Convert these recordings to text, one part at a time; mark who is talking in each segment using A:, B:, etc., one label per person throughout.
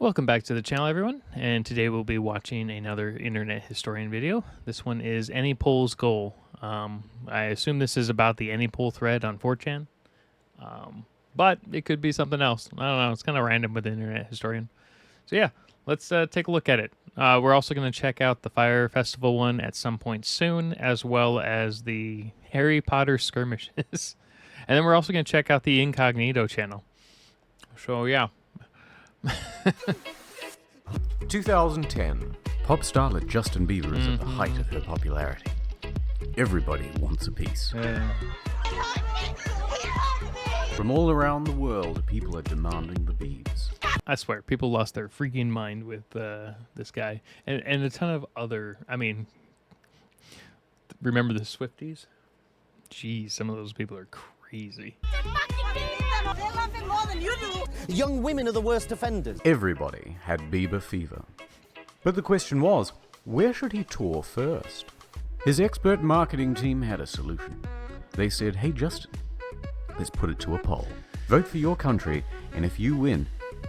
A: Welcome back to the channel, everyone, and today we'll be watching another Internet Historian video. This one is AnyPoll's Goal. I assume this is about the AnyPoll thread on 4chan, but it could be something else. I don't know, it's kind of random with the Internet Historian. So yeah, let's take a look at it. We're also going to check out the Fire Festival one at some point soon, as well as the Harry Potter skirmishes. And then we're also going to check out the Incognito channel. So yeah.
B: 2010. Pop starlet Justin Bieber is at the height of her popularity. Everybody wants a piece. From all around the world, people are demanding the Biebs.
A: I swear, people lost their freaking mind with this guy. And a ton of other, I mean, remember the Swifties? Jeez, some of those people are crazy.
C: Young women are the worst offenders.
B: Everybody had Bieber fever. But the question was, where should he tour first? His expert marketing team had a solution. They said, hey Justin, let's put it to a poll. Vote for your country, and if you win,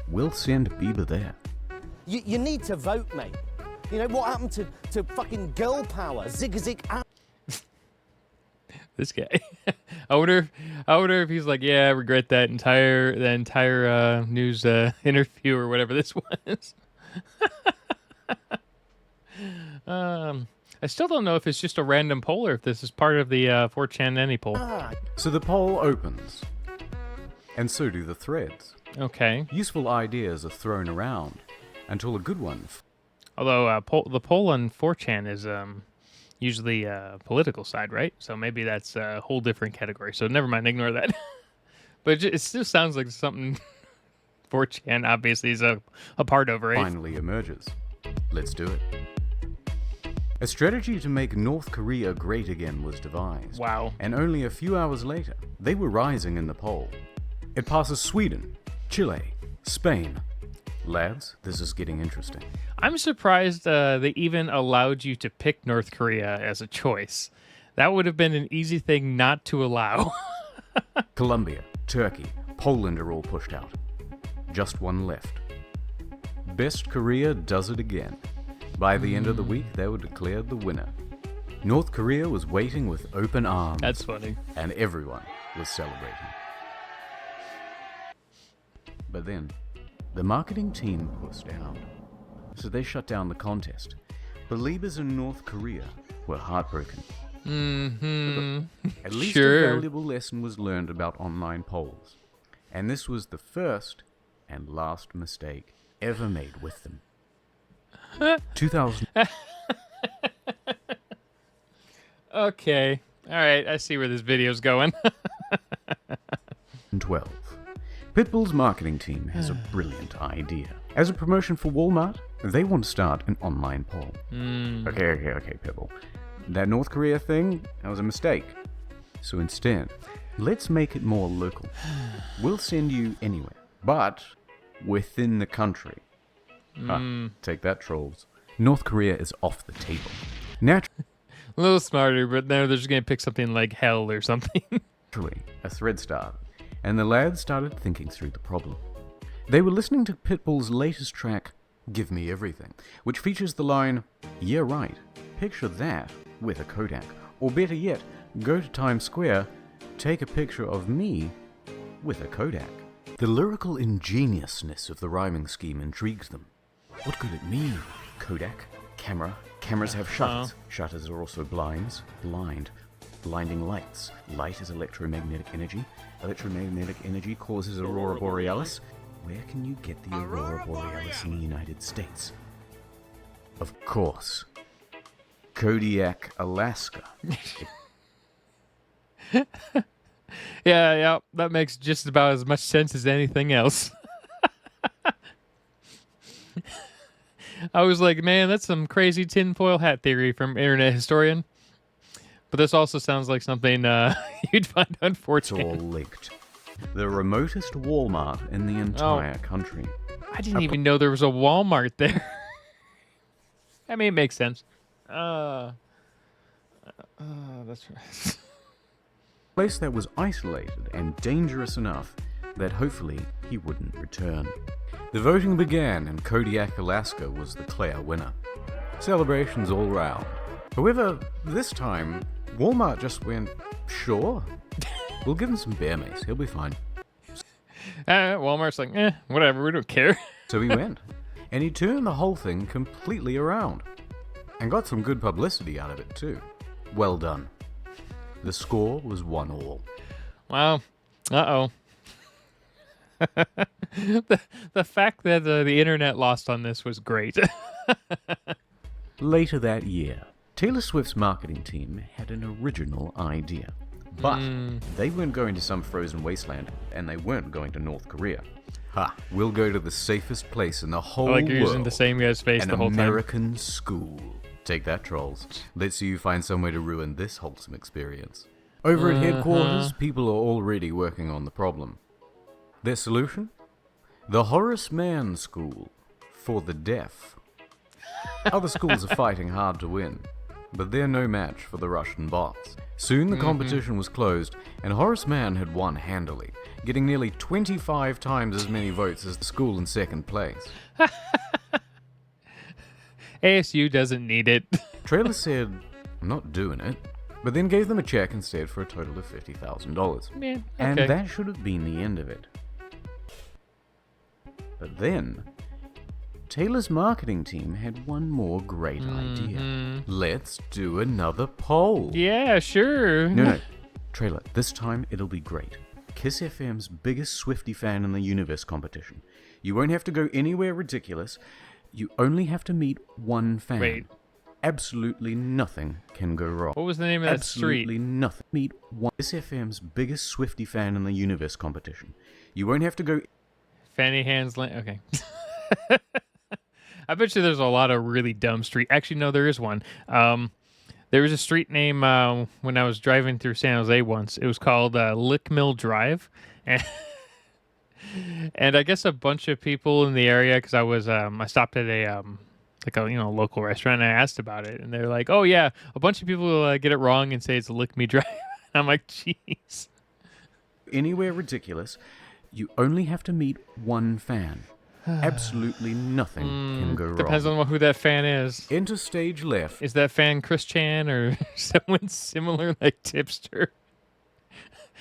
B: we'll send Bieber there.
C: You need to vote, mate. You know, what happened to fucking girl power? Zig.
A: This guy. I wonder if he's like, yeah, I regret that entire news interview or whatever this was. I still don't know if it's just a random poll or if this is part of the 4chan AnyPoll.
B: So the poll opens, and so do the threads.
A: Okay.
B: Useful ideas are thrown around until a good one.
A: Although the poll on 4chan is usually political side, right? So maybe that's a whole different category. So never mind, ignore that. But it still sounds like something 4chan obviously is a part of, right?
B: Finally emerges. Let's do it. A strategy to make North Korea great again was devised.
A: Wow.
B: And only a few hours later, they were rising in the poll. It passes Sweden, Chile, Spain. Lads, this is getting interesting.
A: I'm surprised they even allowed you to pick North Korea as a choice. That would have been an easy thing not to allow.
B: Colombia, Turkey, Poland are all pushed out. Just one left. Best Korea does it again. By the end of the week, they were declared the winner. North Korea was waiting with open arms.
A: That's funny.
B: And everyone was celebrating. But then, the marketing team pussed out. So they shut down the contest. Believers in North Korea were heartbroken. At least a valuable lesson was learned about online polls. And this was the first and last mistake ever made with them. 2012.
A: Okay. All right. I see where this video's going.
B: Pitbull's marketing team has a brilliant idea. As a promotion for Walmart, they want to start an online poll. Okay, Pitbull. That North Korea thing, that was a mistake. So instead, let's make it more local. We'll send you anywhere, but within the country. Take that, trolls. North Korea is off the table. Naturally,
A: A little smarter, but now they're just going to pick something like hell or something.
B: a thread started, and the lads started thinking through the problem. They were listening to Pitbull's latest track, Give Me Everything, which features the line, yeah right, picture that with a Kodak. Or better yet, go to Times Square, take a picture of me with a Kodak. The lyrical ingeniousness of the rhyming scheme intrigues them. What could it mean? Kodak, camera. Cameras have shutters. Shutters are also blinds. Blind. Blinding lights. Light is electromagnetic energy. Electromagnetic energy causes aurora borealis. Where can you get the aurora borealis in the United States? Of course. Kodiak, Alaska.
A: Yeah, that makes just about as much sense as anything else. I was like, man, that's some crazy tinfoil hat theory from Internet Historian. But this also sounds like something you'd find on 4chan.
B: It's all linked. The remotest Walmart in the entire country.
A: I didn't even know there was a Walmart there. I mean, it makes sense. That's right.
B: Place that was isolated and dangerous enough that hopefully he wouldn't return. The voting began, and Kodiak, Alaska was the clear winner. Celebrations all round. However, this time, Walmart just went, sure, we'll give him some bear mace, he'll be fine.
A: Walmart's like, whatever, we don't care.
B: So he went, and he turned the whole thing completely around, and got some good publicity out of it too. Well done. The score was 1-1.
A: Wow. Uh-oh. the fact that the internet lost on this was great.
B: Later that year, Taylor Swift's marketing team had an original idea. But they weren't going to some frozen wasteland, and they weren't going to North Korea. Ha! We'll go to the safest place in the whole
A: Like you're
B: world.
A: using the same guy's face
B: An
A: the whole time.
B: American school. Take that, trolls. Let's see you find some way to ruin this wholesome experience. Over at headquarters, people are already working on the problem. Their solution? The Horace Mann School for the deaf. Other schools are fighting hard to win, but they're no match for the Russian bots. Soon the competition was closed, and Horace Mann had won handily, getting nearly 25 times as many votes as the school in second place.
A: ASU doesn't need it.
B: Trailer said, I'm not doing it, but then gave them a check instead for a total of $50,000.
A: Man,
B: And
A: okay.
B: that should have been the end of it. But then, Taylor's marketing team had one more great idea. Let's do another poll.
A: Yeah, sure.
B: No. Trailer, this time it'll be great. Kiss FM's biggest Swiftie fan in the universe competition. You won't have to go anywhere ridiculous. You only have to meet one fan.
A: Wait.
B: Absolutely nothing can go wrong.
A: What was the name of that street?
B: Absolutely nothing. Meet one. Kiss FM's biggest Swiftie fan in the universe competition. You won't have to go.
A: Fanny Hands Lane. Okay. I bet you there's a lot of really dumb street. Actually, no, there is one. There was a street name when I was driving through San Jose once. It was called Lick Mill Drive, and, and I guess a bunch of people in the area, because I stopped at a local restaurant, and I asked about it, and they're like, "Oh yeah, a bunch of people get it wrong and say it's Lick Me Drive." I'm like, "Jeez."
B: Anywhere ridiculous. You only have to meet one fan. Absolutely nothing can go wrong.
A: Depends on who that fan is.
B: Enter stage left.
A: Is that fan Chris Chan or someone similar like Tipster?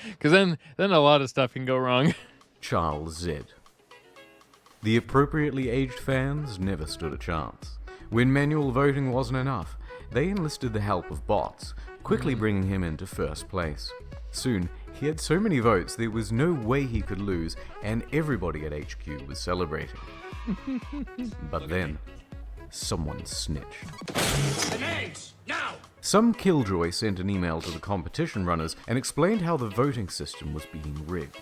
A: Because then a lot of stuff can go wrong.
B: Charles Z. The appropriately aged fans never stood a chance. When manual voting wasn't enough, they enlisted the help of bots, quickly bringing him into first place. Soon, he had so many votes there was no way he could lose, and everybody at HQ was celebrating. But then, someone snitched. Some killjoy sent an email to the competition runners and explained how the voting system was being rigged.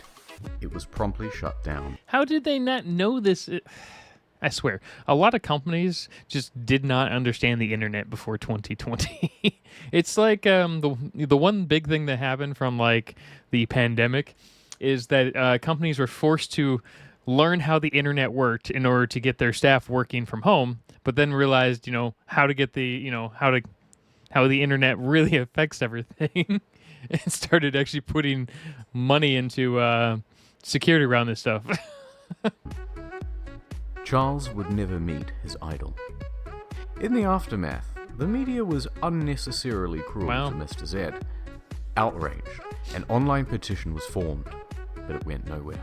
B: It was promptly shut down.
A: How did they not know this? I swear, a lot of companies just did not understand the internet before 2020. It's like the one big thing that happened from like the pandemic is that companies were forced to learn how the internet worked in order to get their staff working from home, but then realized, how to get how the internet really affects everything, and started actually putting money into security around this stuff.
B: Charles would never meet his idol. In the aftermath, the media was unnecessarily cruel
A: Wow.
B: to Mr. Z. Outraged, an online petition was formed, but it went nowhere.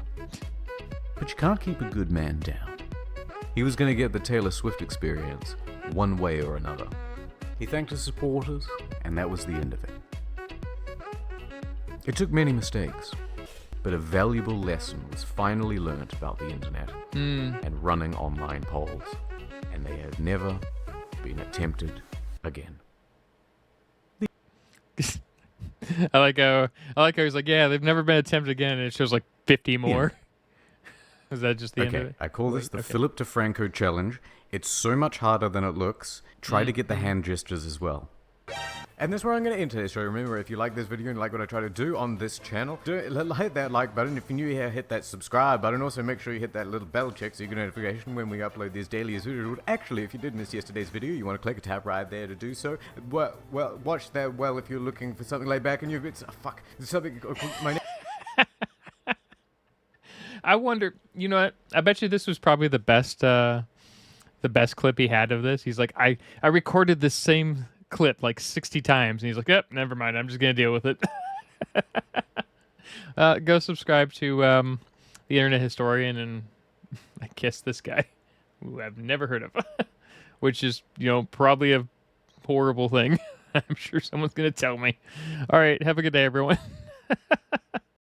B: But you can't keep a good man down. He was going to get the Taylor Swift experience, one way or another. He thanked his supporters, and that was the end of it. It took many mistakes, but a valuable lesson was finally learnt about the internet and running online polls, and they have never been attempted again.
A: I like how he's like, yeah, they've never been attempted again, and it shows like 50 more. Is that just the end of
B: Okay,
A: it?
B: I call this the Philip DeFranco challenge. It's so much harder than it looks. Try to get the hand gestures as well. And that's where I'm going to end today's show. Remember, if you like this video and like what I try to do on this channel, hit that like button. If you're new here, hit that subscribe button. Also, make sure you hit that little bell check so you get a notification when we upload these daily as usual. Actually, if you did miss yesterday's video, you want to click a tab right there to do so. Well, watch that well if you're looking for something laid back and you've got... fuck. Something... My
A: I wonder. You know what? I bet you this was probably the best clip he had of this. He's like, I recorded this same clip like 60 times, and he's like, yep, never mind. I'm just gonna deal with it. Go subscribe to the Internet Historian, and I guess this guy, who I've never heard of, which is probably a horrible thing. I'm sure someone's gonna tell me. All right, have a good day, everyone.